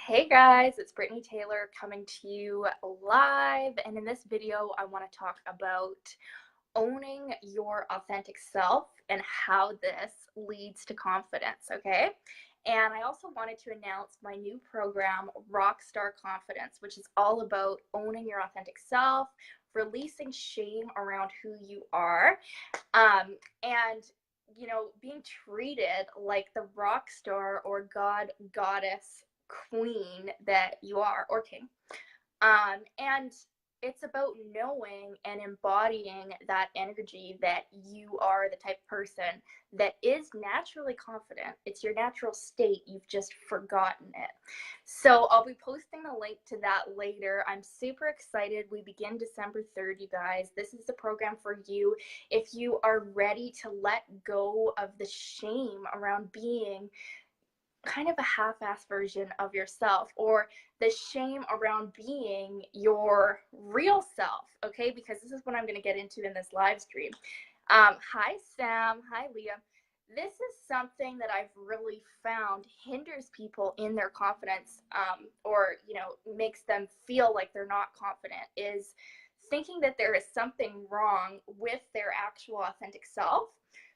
Hey guys, it's Brittany Taylor coming to you live, and in this video I want to talk about owning your authentic self and how this leads to confidence, okay? And I also wanted to announce my new program, Rockstar Confidence, which is all about owning your authentic self, releasing shame around who you are, and being treated like the rock star or god, goddess, queen that you are, or king. And it's about knowing and embodying that energy that you are the type of person that is naturally confident. It's your natural state. You've just forgotten it. So I'll be posting the link to that later. I'm super excited. We begin December 3rd, you guys. This is the program for you if you are ready to let go of the shame around being kind of a half-ass version of yourself, or the shame around being your real self, okay? Because this is what I'm going to get into in this live stream. Hi, Sam. Hi, Leah. This is something that I've really found hinders people in their confidence, or, makes them feel like they're not confident, is thinking that there is something wrong with their actual authentic self.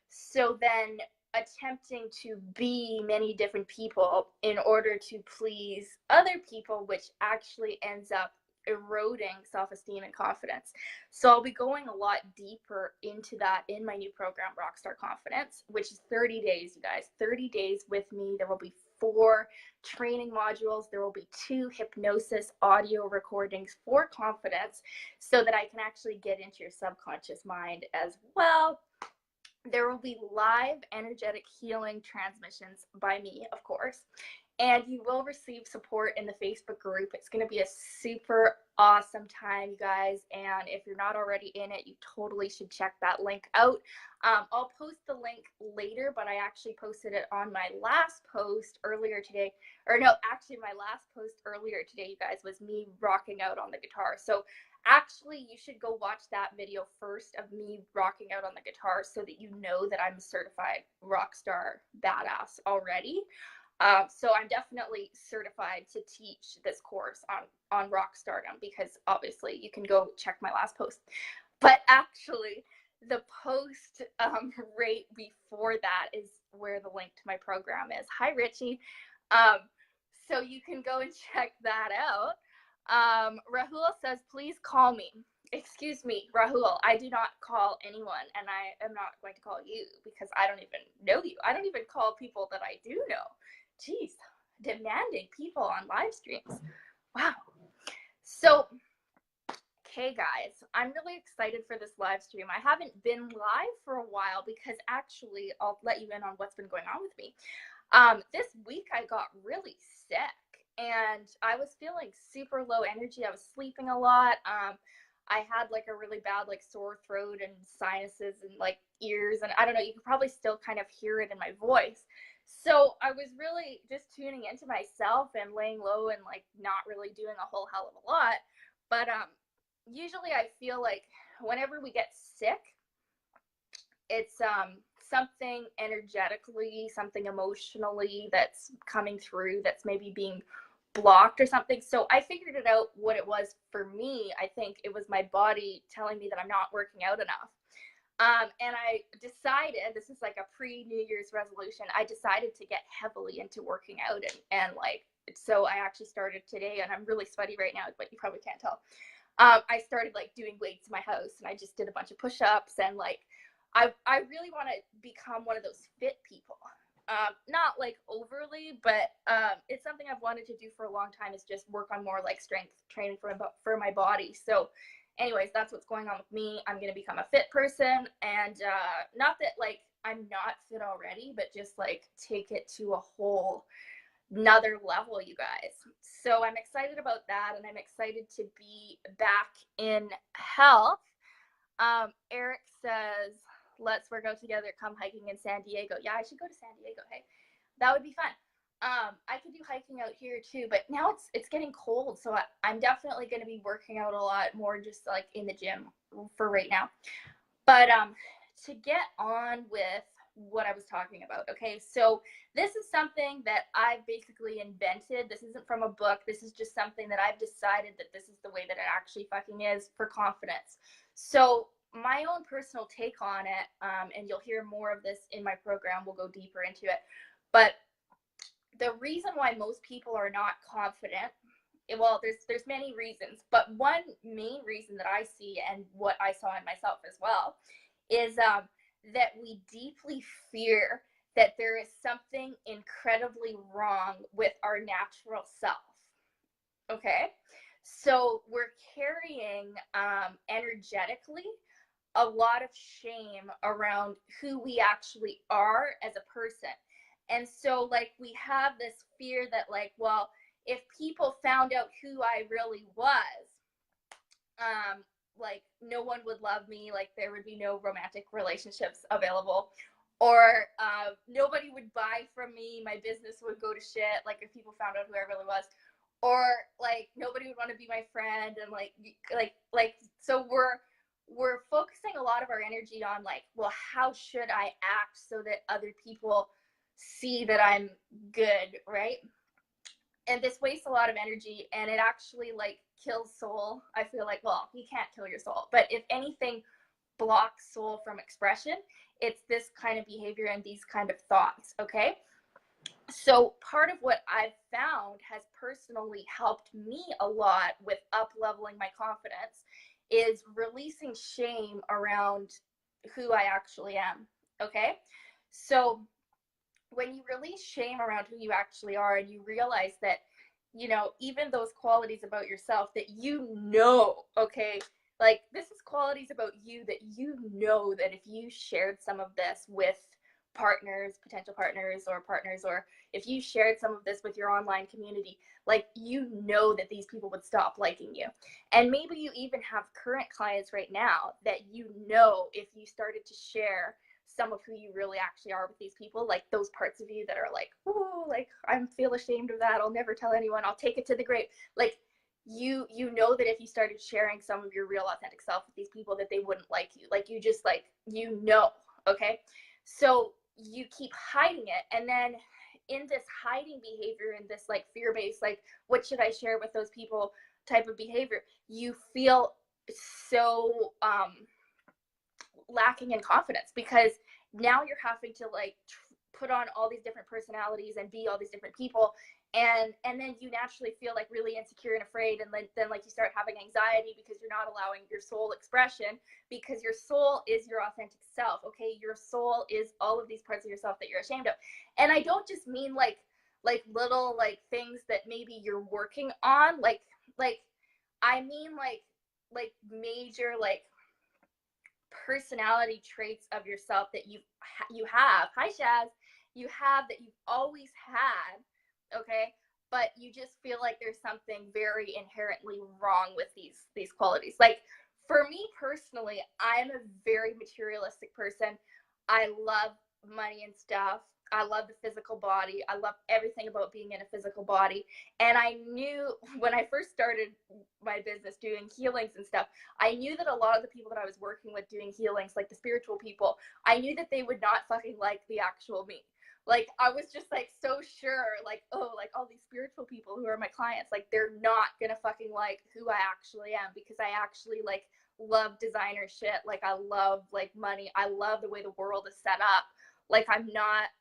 So then attempting to be many different people in order to please other people, which actually ends up eroding self-esteem and confidence. So I'll be going a lot deeper into that in my new program, Rockstar Confidence, which is 30 days, you guys. 30 days with me. There will be 4 training modules. There will be 2 hypnosis audio recordings for confidence so that I can actually get into your subconscious mind as well. There will be live energetic healing transmissions by me, of course, and you will receive support in the Facebook group. It's going to be a super awesome time, you guys, and if you're not already in it, you totally should check that link out. I'll post the link later, but I actually posted it on my last post earlier today. Or no, actually my last post earlier today, you guys, was me rocking out on the guitar. So actually, you should go watch that video first of me rocking out on the guitar so that you know that I'm a certified rock star badass already. So I'm definitely certified to teach this course on rock stardom, because obviously you can go check my last post. But actually, the post right before that is where the link to my program is. Hi, Richie. So you can go and check that out. Rahul says, please call me. Excuse me, Rahul, I do not call anyone, and I am not going to call you because I don't even know you. I don't even call people that I do know. Jeez, demanding people on live streams. Wow. So, okay, guys, I'm really excited for this live stream. I haven't been live for a while because actually, I'll let you in on what's been going on with me. This week I got really sick and I was feeling super low energy. I was sleeping a lot. I had like a really bad like sore throat and sinuses and like ears, and I don't know, you could probably still kind of hear it in my voice. So I was really just tuning into myself and laying low and like not really doing a whole hell of a lot. But usually I feel like whenever we get sick, it's something energetically, something emotionally that's coming through that's maybe being blocked or something. So I figured it out what it was for me. I think it was my body telling me that I'm not working out enough. And I decided, this is like a pre-New Year's resolution, I decided to get heavily into working out, and like, so I actually started today, and I'm really sweaty right now, but you probably can't tell. I started like doing weights in my house, and I just did a bunch of push-ups, and like, I really want to become one of those fit people. Not like overly, but it's something I've wanted to do for a long time, is just work on more like strength training for my body. So anyways, that's what's going on with me. I'm going to become a fit person, and not that like I'm not fit already, but just like take it to a whole another level, you guys. So I'm excited about that, and I'm excited to be back in health. Eric says, let's work out together, come hiking in San Diego. Yeah, I should go to San Diego. Hey, that would be fun. I could do hiking out here too, but now it's getting cold, so I'm definitely going to be working out a lot more, just like in the gym for right now. But to get on with what I was talking about. Okay, so this is something that I've basically invented. This isn't from a book. This is just something that I've decided that this is the way that it actually fucking is for confidence. So my own personal take on it, and you'll hear more of this in my program. We'll go deeper into it. But the reason why most people are not confident, well, there's many reasons, but one main reason that I see, and what I saw in myself as well, is that we deeply fear that there is something incredibly wrong with our natural self. Okay, so we're carrying energetically a lot of shame around who we actually are as a person. And so, like, we have this fear that, like, well, if people found out who I really was, like, no one would love me, like, there would be no romantic relationships available, or nobody would buy from me, my business would go to shit, like, if people found out who I really was, or, like, nobody would want to be my friend, and, so we're focusing a lot of our energy on, like, well, how should I act so that other people see that I'm good, right? And this wastes a lot of energy, and it actually, like, kills soul. I feel like, well, you can't kill your soul, but if anything blocks soul from expression, it's this kind of behavior and these kind of thoughts. Okay, so part of what I've found has personally helped me a lot with up leveling my confidence is releasing shame around who I actually am. Okay, so when you release shame around who you actually are, and you realize that, you know, even those qualities about yourself that you know, okay, like, this is qualities about you that you know that if you shared some of this with partners, potential partners, or if you shared some of this with your online community, like, you know that these people would stop liking you. And maybe you even have current clients right now that, you know, if you started to share some of who you really actually are with these people, like those parts of you that are like, oh, like, I feel ashamed of that, I'll never tell anyone, I'll take it to the grave, like, you know that if you started sharing some of your real authentic self with these people, that they wouldn't like you, like, you just, like, you know. Okay, so you keep hiding it, and then in this hiding behavior, in this, like, fear-based, like, what should I share with those people type of behavior, you feel so lacking in confidence, because now you're having to, like, put on all these different personalities and be all these different people, and then you naturally feel, like, really insecure and afraid, and then like, you start having anxiety because you're not allowing your soul expression, because your soul is your authentic self. Okay, your soul is all of these parts of yourself that you're ashamed of. And I don't just mean like little, like, things that maybe you're working on, like I mean, like major, like, personality traits of yourself that you have, hi Shaz, you have, that you've always had. Okay, but you just feel like there's something very inherently wrong with these qualities. Like, for me personally, I'm a very materialistic person. I love money and stuff. I love the physical body. I love everything about being in a physical body. And I knew when I first started my business doing healings and stuff, I knew that a lot of the people that I was working with doing healings, like the spiritual people, I knew that they would not fucking like the actual me. Like, I was just, like, so sure, like, oh, like, all these spiritual people who are my clients, like, they're not gonna fucking like who I actually am, because I actually, like, love designer shit. Like, I love, like, money. I love the way the world is set up. Like, I'm not,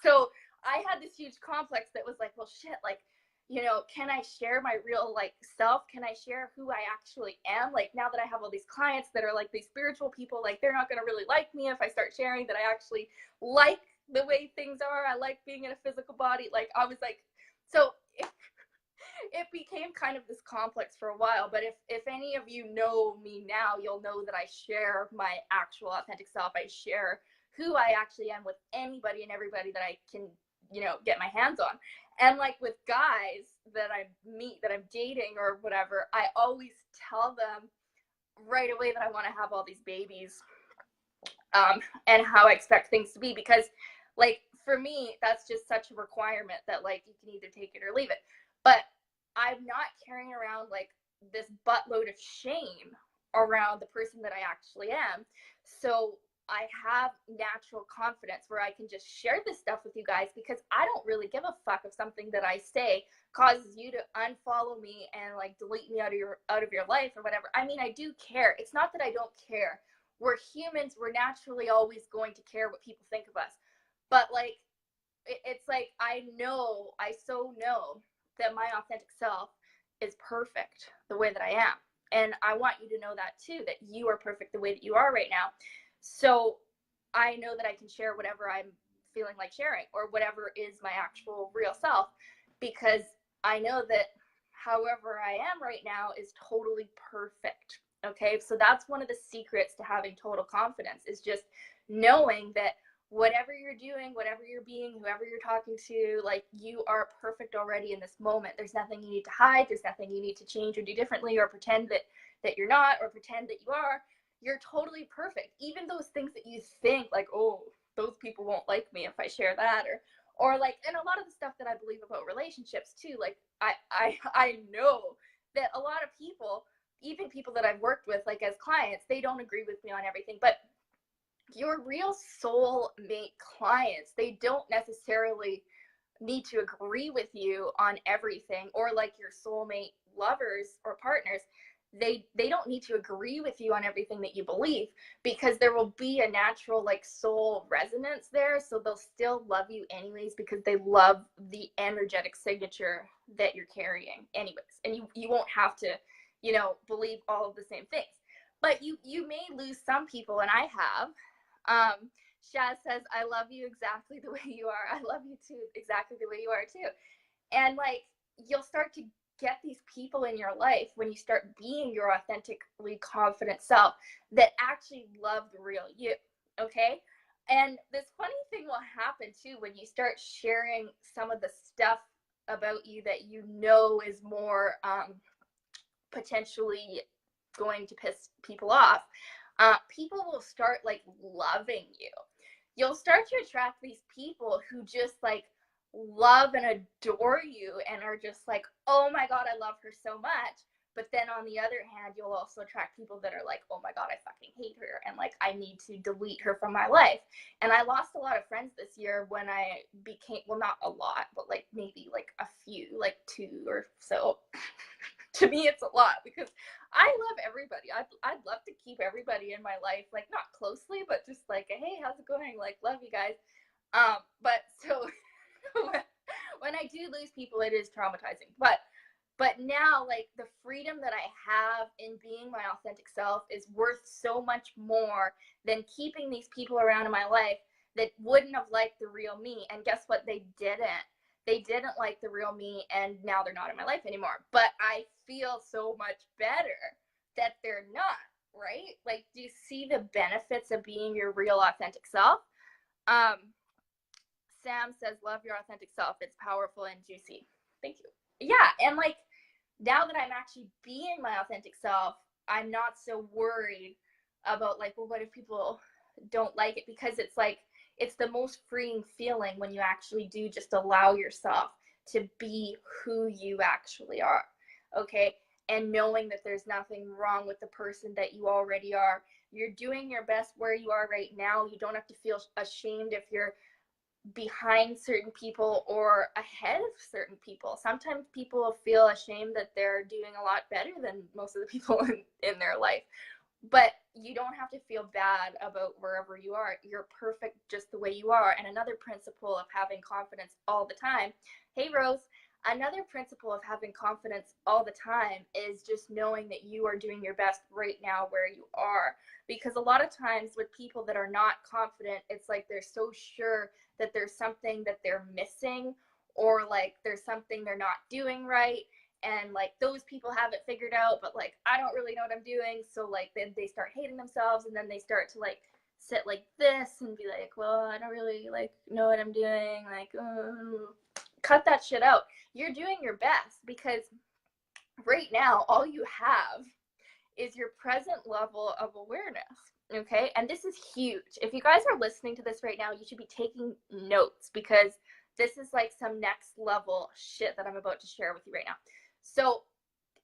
so I had this huge complex that was like, well, shit, like, you know, can I share my real, like, self? Can I share who I actually am? Like, now that I have all these clients that are, like, these spiritual people, like, they're not going to really like me if I start sharing that I actually like the way things are. I like being in a physical body. Like, I was like, so it became kind of this complex for a while. But if any of you know me now, you'll know that I share my actual authentic self. I share who I actually am with anybody and everybody that I can, you know, get my hands on. And, like, with guys that I meet, that I'm dating or whatever, I always tell them right away that I want to have all these babies, and how I expect things to be, because, like, for me, that's just such a requirement that, like, you can either take it or leave it. But I'm not carrying around, like, this buttload of shame around the person that I actually am. So I have natural confidence where I can just share this stuff with you guys, because I don't really give a fuck if something that I say causes you to unfollow me and like delete me out of your life or whatever. I mean, I do care. It's not that I don't care. We're humans. We're naturally always going to care what people think of us. But like, it's like, I so know that my authentic self is perfect the way that I am. And I want you to know that too, that you are perfect the way that you are right now. So I know that I can share whatever I'm feeling like sharing, or whatever is my actual real self, because I know that however I am right now is totally perfect. Okay. So that's one of the secrets to having total confidence, is just knowing that whatever you're doing, whatever you're being, whoever you're talking to, like, you are perfect already in this moment. There's nothing you need to hide. There's nothing you need to change or do differently, or pretend that you're not, or pretend that you are. You're totally perfect. Even those things that you think like, oh, those people won't like me if I share that, or like, and a lot of the stuff that I believe about relationships too, like I know that a lot of people, even people that I've worked with, like as clients, they don't agree with me on everything. But your real soulmate clients, they don't necessarily need to agree with you on everything, or like your soulmate lovers or partners, they don't need to agree with you on everything that you believe, because there will be a natural like soul resonance there. So they'll still love you anyways, because they love the energetic signature that you're carrying anyways. And you won't have to, believe all of the same things. But you may lose some people, and I have. Shaz says, I love you exactly the way you are. I love you too, exactly the way you are too. And like, you'll start to get these people in your life when you start being your authentically confident self, that actually love the real you. Okay. And this funny thing will happen too when you start sharing some of the stuff about you that is more potentially going to piss people off. People will start like loving you. You'll start to attract these people who just like love and adore you, and are just like, oh my God, I love her so much. But then on the other hand, you'll also attract people that are like, oh my God, I fucking hate her, and like, I need to delete her from my life. And I lost a lot of friends this year when I became, well, not a lot, but like maybe like a few, like 2 or so. To me, it's a lot, because I love everybody. I'd love to keep everybody in my life, like not closely, but just like, hey, how's it going? Like, love you guys. But so when I do lose people, it is traumatizing. But now, like, the freedom that I have in being my authentic self is worth so much more than keeping these people around in my life that wouldn't have liked the real me. And guess what? They didn't like the real me, and now they're not in my life anymore. But I feel so much better that they're not, right? Like, do you see the benefits of being your real authentic self? Sam says, love your authentic self. It's powerful and juicy. Thank you. Yeah, and like, now that I'm actually being my authentic self, I'm not so worried about like, well, what if people don't like it? Because it's like, it's the most freeing feeling when you actually do just allow yourself to be who you actually are. Okay. And knowing that there's nothing wrong with the person that you already are. You're doing your best where you are right now. You don't have to feel ashamed if you're behind certain people or ahead of certain people. Sometimes people will feel ashamed that they're doing a lot better than most of the people in their life. But you don't have to feel bad about wherever you are. You're perfect just the way you are. And another principle of having confidence all the time, hey Rose, another principle of having confidence all the time is just knowing that you are doing your best right now where you are. Because a lot of times with people that are not confident, it's like they're so sure that there's something that they're missing, or like there's something they're not doing right. And like, those people have it figured out, but like, I don't really know what I'm doing. So like, then they start hating themselves, and then they start to like sit like this and be like, well, I don't really like know what I'm doing. Like, cut that shit out. You're doing your best, because right now, all you have is your present level of awareness. Okay. And this is huge. If you guys are listening to this right now, you should be taking notes, because this is like some next level shit that I'm about to share with you right now. So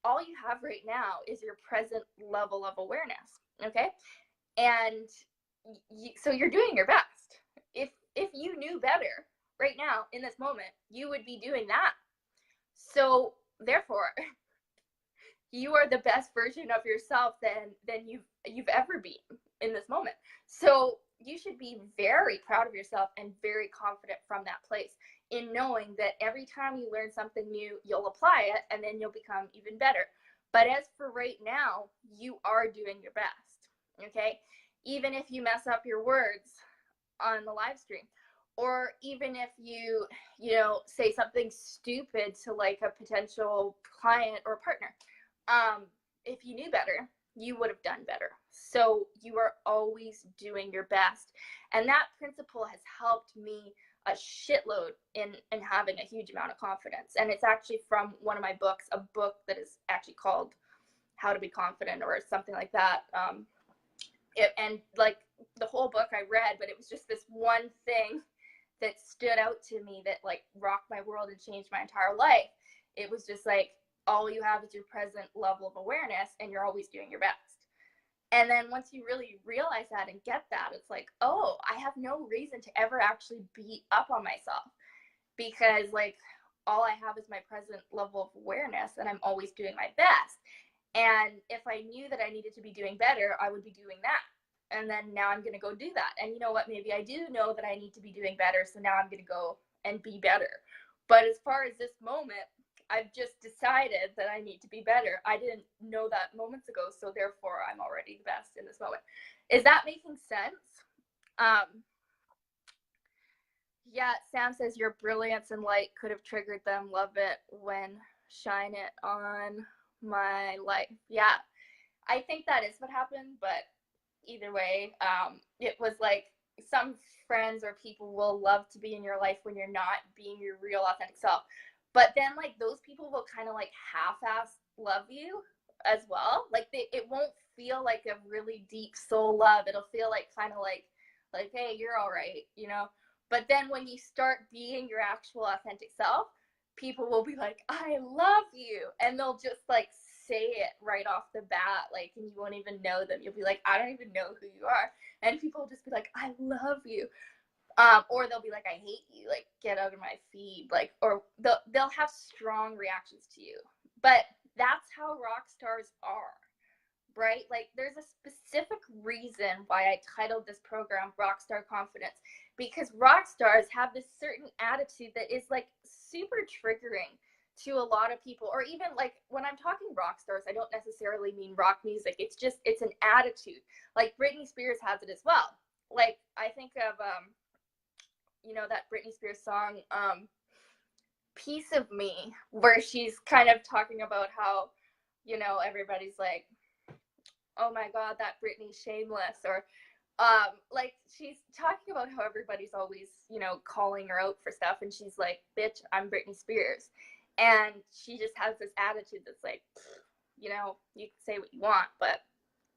all you have right now is your present level of awareness. Okay. And so you're doing your best. If you knew better right now in this moment, you would be doing that. So therefore, you are the best version of yourself than you've ever been in this moment. So you should be very proud of yourself and very confident from that place, in knowing that every time you learn something new, you'll apply it and then you'll become even better. But as for right now, you are doing your best. Okay? Even if you mess up your words on the live stream, or even if you say something stupid to like a potential client or partner, if you knew better, you would have done better. So you are always doing your best. And that principle has helped me a shitload in having a huge amount of confidence. And it's actually from one of my books, a book that is actually called How to Be Confident or something like that. And like the whole book I read, but it was just this one thing that stood out to me that like rocked my world and changed my entire life. It was just like, all you have is your present level of awareness and you're always doing your best. And then once you really realize that and get that, it's like, oh, I have no reason to ever actually beat up on myself, because like all I have is my present level of awareness and I'm always doing my best. And if I knew that I needed to be doing better, I would be doing that. And then now I'm going to go do that. And you know what? Maybe I do know that I need to be doing better. So now I'm going to go and be better. But as far as this moment, I've just decided that I need to be better. I didn't know that moments ago. So therefore, I'm already the best in this moment. Is that making sense? Yeah, Sam says your brilliance and light could have triggered them. Love it when shine it on my life. Yeah, I think that is what happened, but either way, it was like some friends or people will love to be in your life when you're not being your real authentic self, but then like those people will kind of like half-ass love you as well. Like it won't feel like a really deep soul love. It'll feel like kind of like hey, you're all right, you know. But then when you start being your actual authentic self, people will be like, I love you, and they'll just like say it right off the bat, like, and you won't even know them. You'll be like, I don't even know who you are, and people will just be like, I love you, or they'll be like, I hate you, like, get out of my feed, like, or they'll have strong reactions to you. But that's how rock stars are, right? Like, there's a specific reason why I titled this program Rockstar Confidence, because rock stars have this certain attitude that is like super triggering to a lot of people. Or even like when I'm talking rock stars, I don't necessarily mean rock music. It's an attitude. Like Britney Spears has it as well. Like I think of that Britney Spears song Piece of Me, where she's kind of talking about how everybody's like, oh my god, that Britney's shameless, or like she's talking about how everybody's always calling her out for stuff, and she's like, bitch, I'm Britney Spears. And she just has this attitude that's like, you can say what you want, but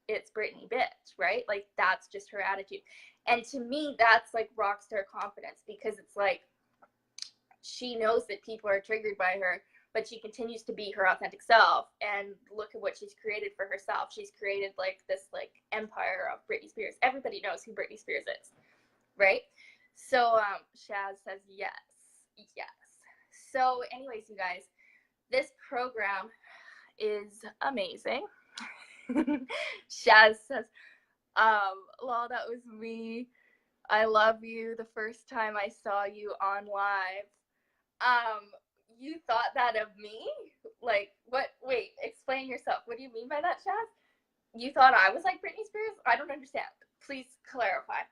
it's Britney, bitch, right? Like that's just her attitude. And to me, that's like rock star confidence, because it's like she knows that people are triggered by her, but she continues to be her authentic self. And look at what she's created for herself. She's created like this like empire of Britney Spears. Everybody knows who Britney Spears is, right? So Shaz says yes. So anyways, you guys, this program is amazing. Shaz says, lol, that was me. I love you the first time I saw you on live. You thought that of me? Like, what? Wait, explain yourself. What do you mean by that, Shaz? You thought I was like Britney Spears? I don't understand. Please clarify.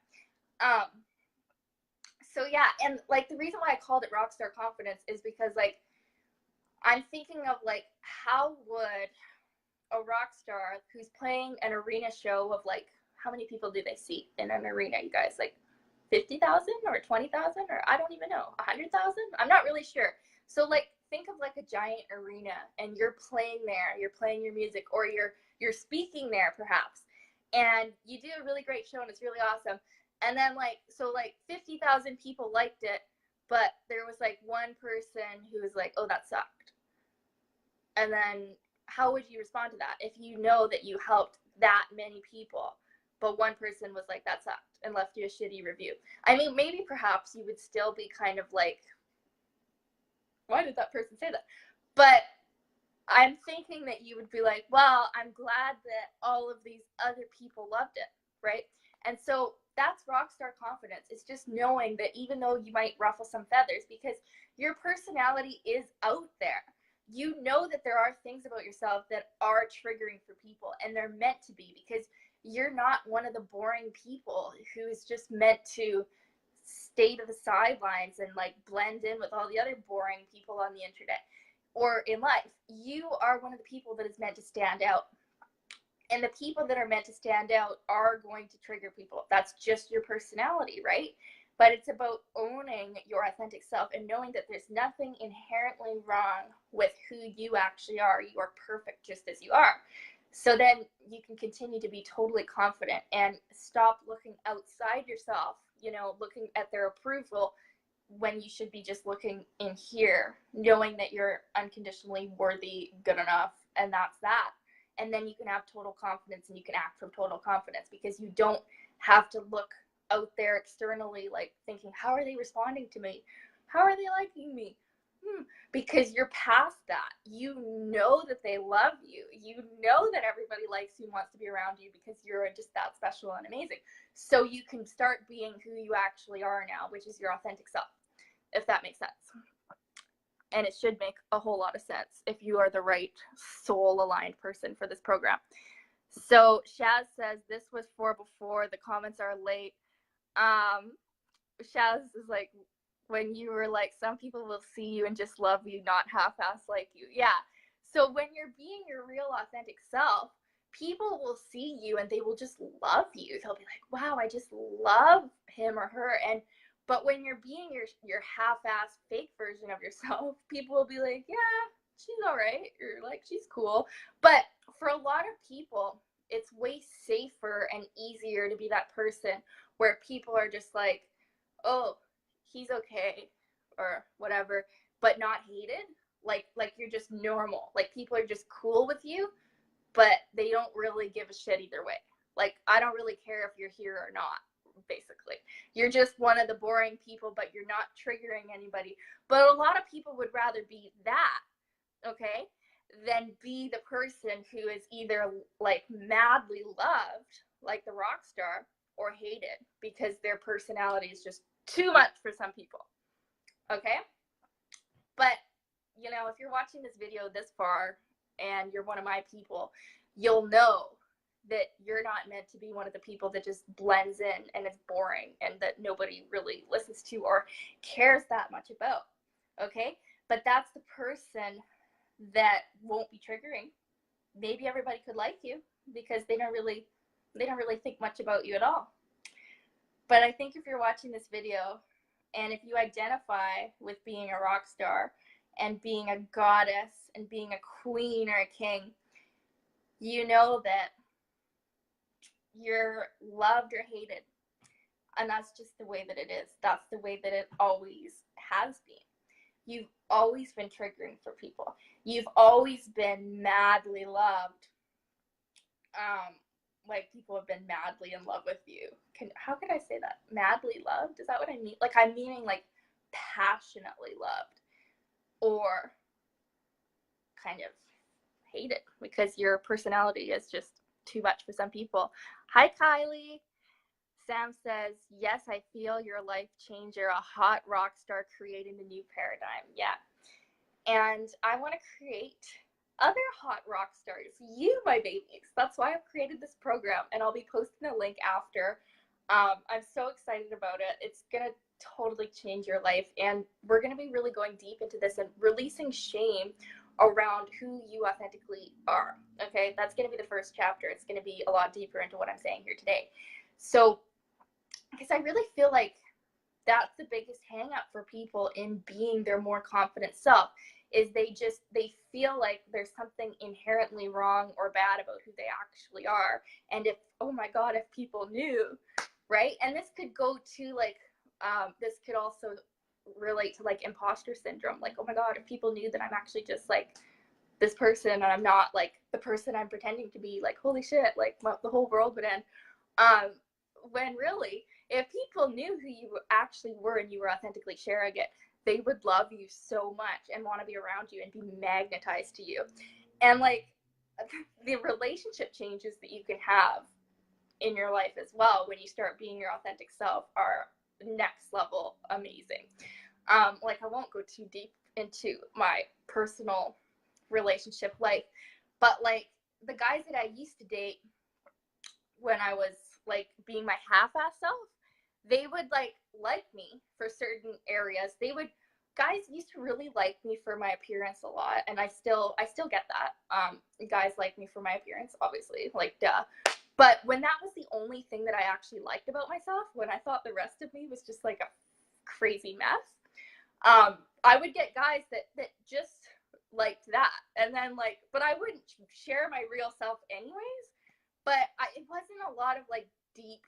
So yeah, and like the reason why I called it Rockstar Confidence is because like I'm thinking of like, how would a rock star who's playing an arena show of like, how many people do they seat in an arena, you guys? Like 50,000 or 20,000, or I don't even know, 100,000? I'm not really sure. So like think of like a giant arena, and you're playing there, you're playing your music, or you're speaking there perhaps, and you do a really great show and it's really awesome. And then like 50,000 people liked it, but there was like one person who was like, oh, that sucked. And then how would you respond to that if you know that you helped that many people, but one person was like, that sucked? and left you a shitty review. I mean, maybe perhaps you would still be kind of like, why did that person say that? But I'm thinking that you would be like, well, I'm glad that all of these other people loved it, right? And so that's rockstar confidence. It's just knowing that even though you might ruffle some feathers, because your personality is out there, you know that there are things about yourself that are triggering for people, and they're meant to be, because you're not one of the boring people who is just meant to stay to the sidelines and like blend in with all the other boring people on the internet or in life. You are one of the people that is meant to stand out. And the people that are meant to stand out are going to trigger people. That's just your personality, right? But it's about owning your authentic self and knowing that there's nothing inherently wrong with who you actually are. You are perfect just as you are. So then you can continue to be totally confident and stop looking outside yourself, you know, looking at their approval when you should be just looking in here, knowing that you're unconditionally worthy, good enough, and that's that. And then you can have total confidence and you can act from total confidence, because you don't have to look out there externally like thinking, how are they responding to me? How are they liking me? Because you're past that. You know that they love you. You know that everybody likes you and wants to be around you because you're just that special and amazing. So you can start being who you actually are now, which is your authentic self, if that makes sense. And it should make a whole lot of sense if you are the right soul-aligned person for this program. So Shaz says, this was for before, the comments are late. Shaz is like, when you were like, some people will see you and just love you, not half-ass like you. Yeah. So when you're being your real authentic self, people will see you and they will just love you. They'll be like, wow, I just love him or her. But when you're being your half-ass fake version of yourself, people will be like, yeah, she's all right. Or like, she's cool. But for a lot of people, it's way safer and easier to be that person where people are just like, oh, he's okay or whatever, but not hated. Like you're just normal. Like people are just cool with you, but they don't really give a shit either way. Like, I don't really care if you're here or not, basically. You're just one of the boring people, but you're not triggering anybody. But a lot of people would rather be that, okay, than be the person who is either like madly loved, like the rock star, or hated because their personality is just too much for some people, okay? But, you know, if you're watching this video this far and you're one of my people, you'll know that you're not meant to be one of the people that just blends in and is boring and that nobody really listens to or cares that much about, okay? But that's the person that won't be triggering. Maybe everybody could like you because they don't really think much about you at all. But I think if you're watching this video and if you identify with being a rock star and being a goddess and being a queen or a king, you know that you're loved or hated. And that's just the way that it is. That's the way that it always has been. You've always been triggering for people. You've always been madly loved. Like people have been madly in love with you. How could I say that? Madly loved? Is that what I mean? Like I'm meaning like passionately loved, or kind of hated because your personality is just too much for some people. Hi, Kylie. Sam says, yes, I feel your life changer, a hot rock star creating the new paradigm. Yeah. And I want to create other hot rock stars, you, my babies. That's why I've created this program, and I'll be posting a link after. I'm so excited about it. It's going to totally change your life, and we're going to be really going deep into this and releasing shame around who you authentically are, okay? That's going to be the first chapter. It's going to be a lot deeper into what I'm saying here today. So, because I really feel like that's the biggest hang up for people in being their more confident self, is they feel like there's something inherently wrong or bad about who they actually are. And if, oh my God, if people knew, right? And this could go to like, this could also relate to like imposter syndrome. Like, oh my God, if people knew that I'm actually just like this person and I'm not like the person I'm pretending to be, like, holy shit, like the whole world would end. when really, if people knew who you actually were and you were authentically sharing it, they would love you so much and want to be around you and be magnetized to you. And like the relationship changes that you can have in your life as well when you start being your authentic self are next level amazing. Like I won't go too deep into my personal relationship life, but like the guys that I used to date when I was like being my half-ass self, they would like me for certain areas. Guys used to really like me for my appearance a lot, and I still get that. Guys like me for my appearance, obviously, like duh. But when that was the only thing that I actually liked about myself, when I thought the rest of me was just like a crazy mess, I would get guys that just liked that. And then like, but I wouldn't share my real self anyways. But it wasn't a lot of like deep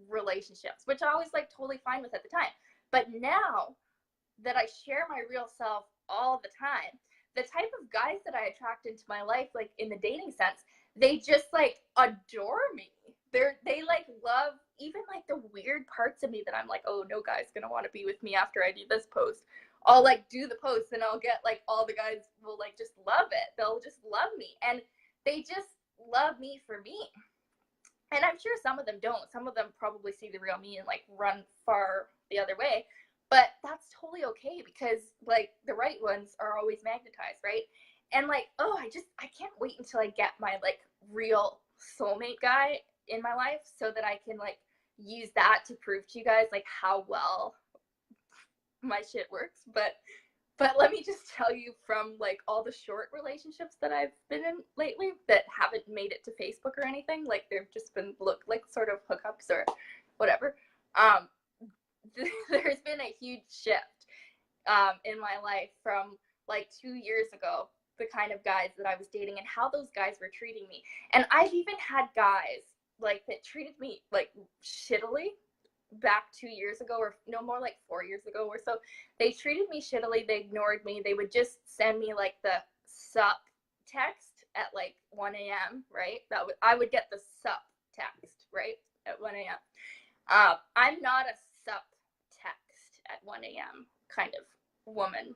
relationships, which I was like totally fine with at the time. But now that I share my real self all the time, the type of guys that I attract into my life, like in the dating sense, they just like adore me. They like love even like the weird parts of me that I'm like, oh, no guy's gonna want to be with me after I do this post. I'll like do the post and I'll get like all the guys will like just love it. They'll just love me. And they just love me for me. And I'm sure some of them don't. Some of them probably see the real me and like run far the other way. But that's totally okay because like the right ones are always magnetized, right? And like, oh, I can't wait until I get my like real soulmate guy in my life so that I can like use that to prove to you guys like how well my shit works. But let me just tell you from like all the short relationships that I've been in lately that haven't made it to Facebook or anything, like they've just been like sort of hookups or whatever. There's been a huge shift in my life from like 2 years ago, the kind of guys that I was dating and how those guys were treating me. And I've even had guys like that treated me like shittily back 2 years ago, or no, more like 4 years ago or so. They treated me shittily. They ignored me. They would just send me like the sup text at like 1 a.m. right? I would get the sup text right at 1 a.m. I'm not a sup text at 1 a.m. kind of woman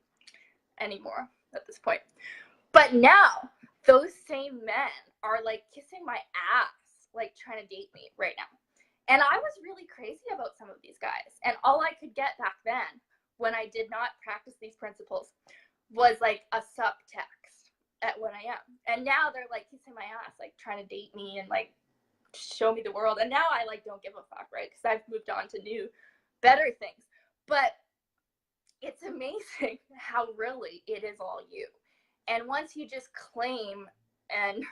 anymore at this point. But now those same men are like kissing my ass, like trying to date me right now. And I was really crazy about some of these guys. And all I could get back then, when I did not practice these principles, was like a sup text at 1 a.m. And now they're like kissing my ass, like trying to date me and like show me the world. And now I like don't give a fuck, right? Because I've moved on to new, better things. But it's amazing how really it is all you. And once you just claim and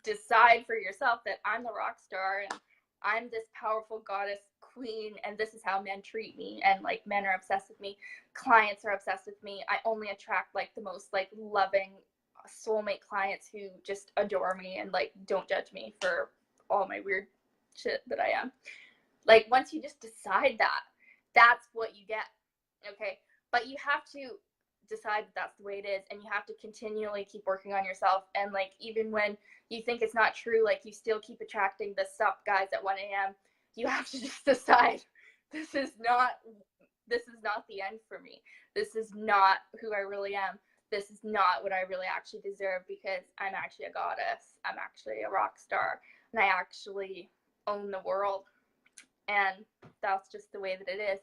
decide for yourself that I'm the rock star and I'm this powerful goddess queen and this is how men treat me, and like men are obsessed with me, clients are obsessed with me, I only attract like the most like loving soulmate clients who just adore me and like don't judge me for all my weird shit that I am. Like once you just decide that, that's what you get. Okay, but you have to decide that that's the way it is, and you have to continually keep working on yourself. And like even when you think it's not true, like you still keep attracting the sup guys at 1 a.m. You have to just decide this is not the end for me. This is not who I really am. This is not what I really actually deserve, because I'm actually a goddess. I'm actually a rock star, and I actually own the world. And that's just the way that it is.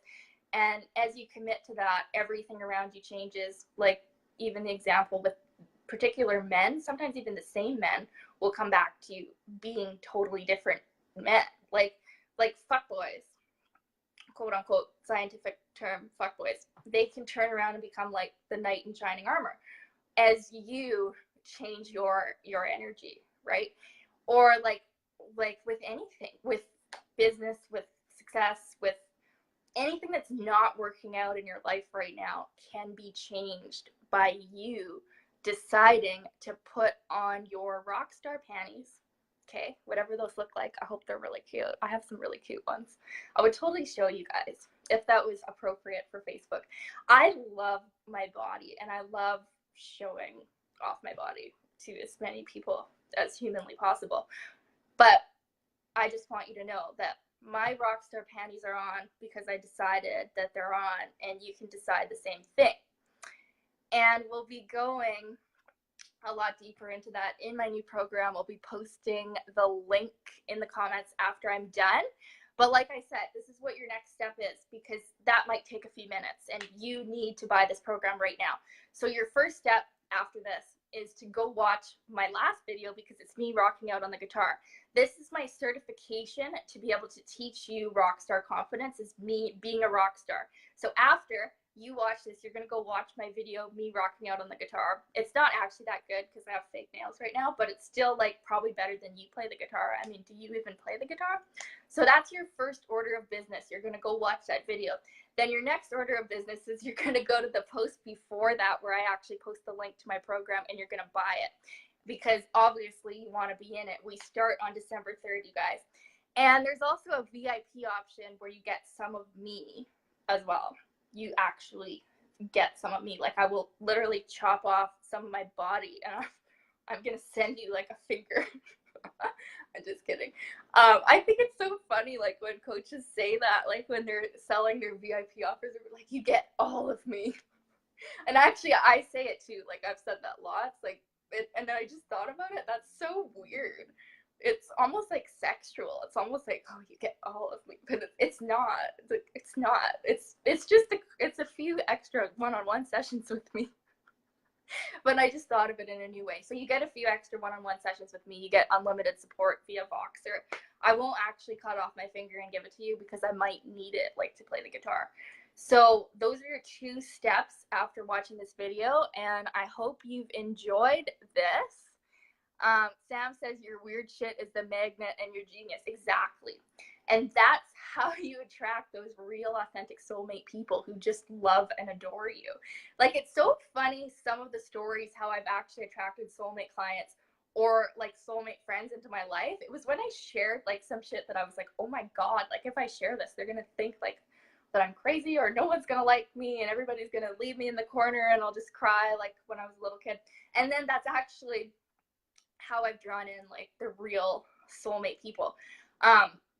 And as you commit to that, everything around you changes. Like even the example with particular men, sometimes even the same men will come back to you being totally different men. Like fuckboys, quote unquote scientific term, fuckboys. They can turn around and become like the knight in shining armor as you change your energy, right? Or like with anything, with business, with success, with anything that's not working out in your life right now can be changed by you deciding to put on your rock star panties. Okay, whatever those look like. I hope they're really cute. I have some really cute ones. I would totally show you guys if that was appropriate for Facebook. I love my body, and I love showing off my body to as many people as humanly possible. But I just want you to know that my rockstar panties are on because I decided that they're on, and you can decide the same thing. And we'll be going a lot deeper into that in my new program. I'll be posting the link in the comments after I'm done. But like I said, this is what your next step is, because that might take a few minutes and you need to buy this program right now. So your first step after this is to go watch my last video, because it's me rocking out on the guitar. This is my certification to be able to teach you rockstar confidence, is me being a rock star. So after you watch this, you're gonna go watch my video, me rocking out on the guitar. It's not actually that good because I have fake nails right now, but it's still like probably better than you play the guitar. I mean, do you even play the guitar? So that's your first order of business. You're gonna go watch that video. Then your next order of business is you're gonna go to the post before that, where I actually post the link to my program, and you're gonna buy it, because obviously you wanna be in it. We start on December 3rd, you guys. And there's also a VIP option where you get some of me as well. You actually get some of me. Like, I will literally chop off some of my body, and I'm gonna send you like a finger. I'm just kidding. I think it's so funny, like, when coaches say that, like when they're selling their VIP offers, they're like, you get all of me. And actually I say it too. Like, I've said that lots, like, and then I just thought about it. That's so weird. It's almost like sexual. It's almost like, oh, you get all of me, but it's not. It's not. It's just it's a few extra one-on-one sessions with me. But I just thought of it in a new way. So you get a few extra one-on-one sessions with me. You get unlimited support via Voxer. I won't actually cut off my finger and give it to you, because I might need it, like, to play the guitar. So those are your 2 steps after watching this video, and I hope you've enjoyed this. Sam says your weird shit is the magnet and your genius. Exactly. And that's how you attract those real, authentic soulmate people who just love and adore you. Like, it's so funny, some of the stories, how I've actually attracted soulmate clients or like soulmate friends into my life. It was when I shared like some shit that I was like, oh my God, like, if I share this, they're going to think like that I'm crazy, or no one's going to like me, and everybody's going to leave me in the corner, and I'll just cry like when I was a little kid. And then that's actually how I've drawn in like the real soulmate people.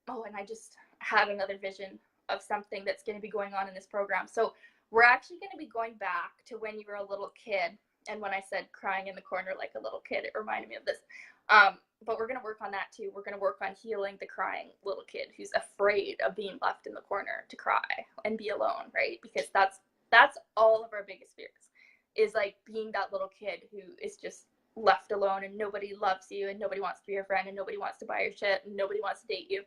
Oh, and I just had another vision of something that's going to be going on in this program. So we're actually going to be going back to when you were a little kid. And when I said crying in the corner like a little kid, it reminded me of this. But we're going to work on that too. We're going to work on healing the crying little kid who's afraid of being left in the corner to cry and be alone, right? Because that's all of our biggest fears, is like being that little kid who is just left alone, and nobody loves you, and nobody wants to be your friend, and nobody wants to buy your shit, and nobody wants to date you.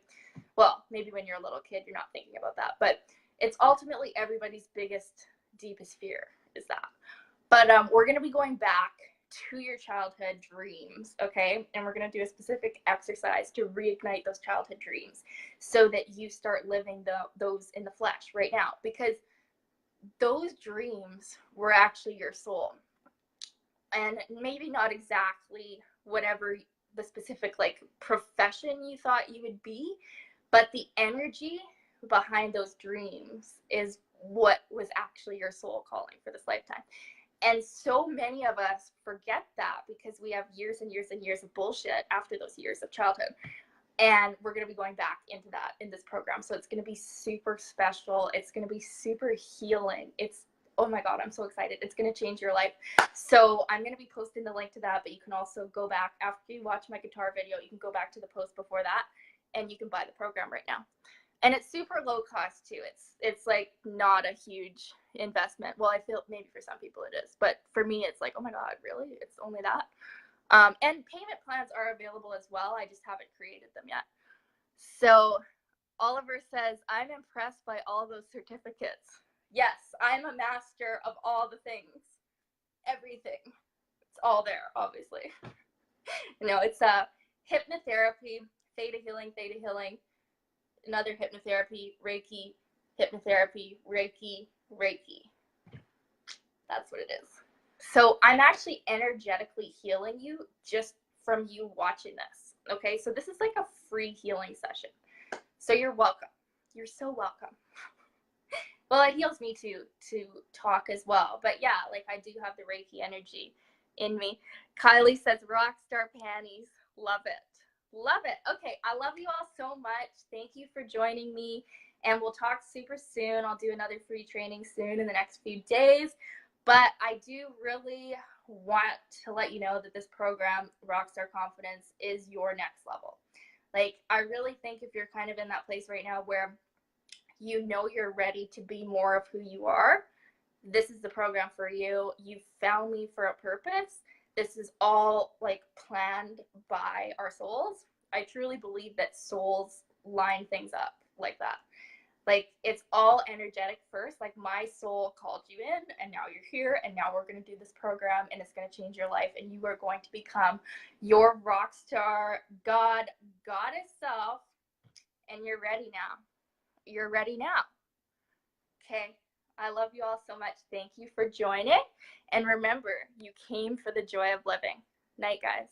Well, maybe when you're a little kid, you're not thinking about that, but it's ultimately everybody's biggest, deepest fear is that. But we're going to be going back to your childhood dreams, okay? And we're going to do a specific exercise to reignite those childhood dreams so that you start living those in the flesh right now, because those dreams were actually your soul. And maybe not exactly whatever the specific like profession you thought you would be, but the energy behind those dreams is what was actually your soul calling for this lifetime. And so many of us forget that, because we have years and years and years of bullshit after those years of childhood. And we're going to be going back into that in this program. So it's going to be super special. It's going to be super healing. Oh my God, I'm so excited. It's going to change your life. So I'm going to be posting the link to that, but you can also go back after you watch my guitar video. You can go back to the post before that, and you can buy the program right now. And it's super low cost too. It's like not a huge investment. Well, I feel maybe for some people it is, but for me, it's like, oh my God, really? It's only that? And payment plans are available as well. I just haven't created them yet. So Oliver says, I'm impressed by all those certificates. Yes, I'm a master of all the things. Everything. It's all there, obviously. It's hypnotherapy, theta healing, another hypnotherapy, Reiki, hypnotherapy, Reiki. That's what it is. So I'm actually energetically healing you just from you watching this. Okay, so this is like a free healing session. So you're welcome. You're so welcome. Well, it heals me to talk as well. But yeah, like I do have the Reiki energy in me. Kylie says, rockstar panties. Love it. Love it. Okay, I love you all so much. Thank you for joining me, and we'll talk super soon. I'll do another free training soon in the next few days. But I do really want to let you know that this program, Rockstar Confidence, is your next level. Like, I really think if you're kind of in that place right now where you know you're ready to be more of who you are, this is the program for you. You found me for a purpose. This is all like planned by our souls. I truly believe that souls line things up like that. Like, it's all energetic first. Like, my soul called you in, and now you're here, and now we're going to do this program, and it's going to change your life, and you are going to become your rock star goddess self, and you're ready now. You're ready now. Okay. I love you all so much. Thank you for joining. And remember, you came for the joy of living. Night, guys.